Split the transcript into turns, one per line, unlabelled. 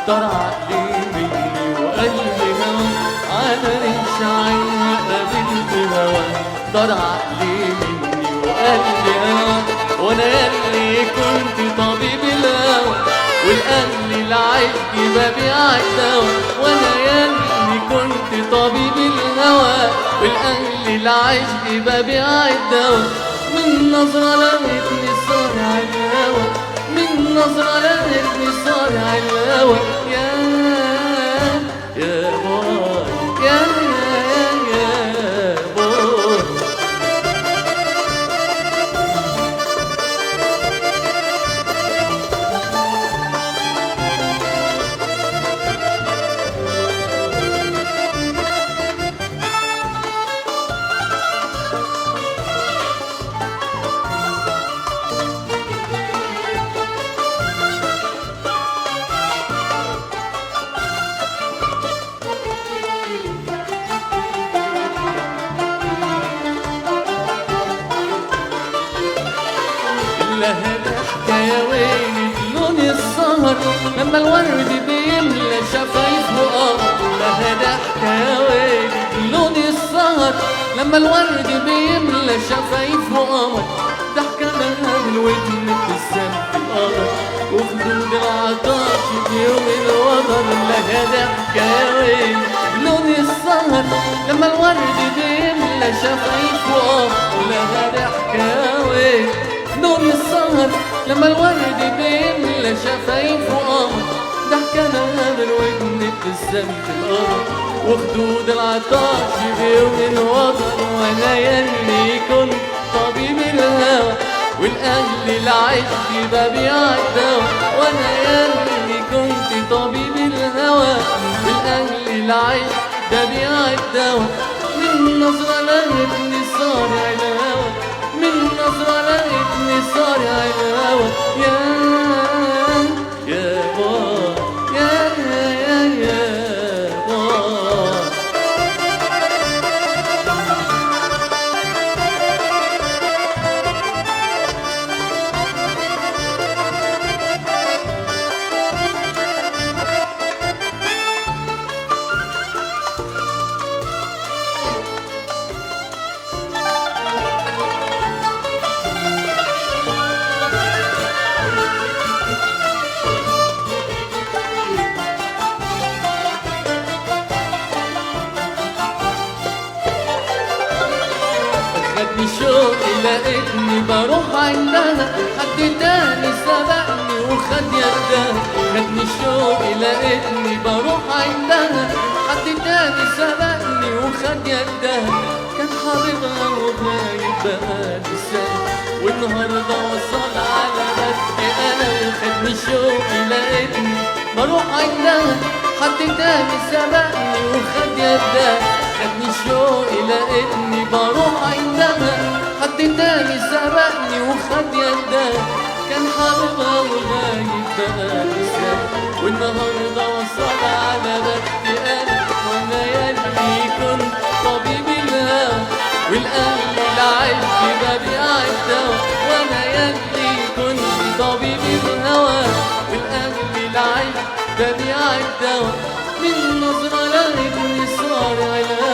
طار عقلي مني وقلبي هوا على ريش عيني قابلت هوا طار عقلي مني وقلبي هوا وانا ياللي كنت طبيب الهوى والقلب العشق ببيع الدوا وانا ياللي كنت طبيب الهوى والقلب العشق ببيع الدوا من نظرة لقيتني صارع الهوى من نظرة لقيتني صارع الهوى يا باي يا باي لها حكاية ويلي لون السهر لما الورد بيملى شفايفه قمر لها حكاية ويلي لون السهر لما الورد بيملى شفايفه قمر ضحكة منها بالودن بتبتسم في القمر وخدود العطاش بيوم الوتر لها حكاية ويلي لون السهر لما الورد بيملى شفايفه قمر لها حكاية ويلي لون السهر لما الورد بيملى شفايفه قمر ضحكة منها بالودن بتبتسم في القمر وخدود العطاش بيوم الوتر وانا ياللي كنت طبيب الهوى والاهل العشق ببيع الدوا وانا ياللي كنت طبيب الهوى والاهل العشق ببيع الدوا من نظرة لقيتني صارع الهوى من نظرة لقيتني صارع الهوى يا باي يا باي خدني شوقي لقيتني بروح عندها حد تاني سبقني وخد يدها خدني شوقي لقيتني بروح عندها حد تاني سبقني وخد يدها كان حبيبها وغايب بقالي سنة والنهارده وصل على بدء انا وخدني شوقي لقيتني بروح عندها حد تاني سبقني وخد يدها خدني شوقي لقيتني بروح عندها حد تاني سبقني وخد يدها كان حبيبها وغايب بقالي سنة والنهارده وصل على بدء انا وانا ياللي كنت طبيب الهوى والقلب العشق ببيع الدوا وانا ياللي كنت طبيب الهوى والقلب العشق ببيع الدوا من نظرة لقيتني صارع الهوى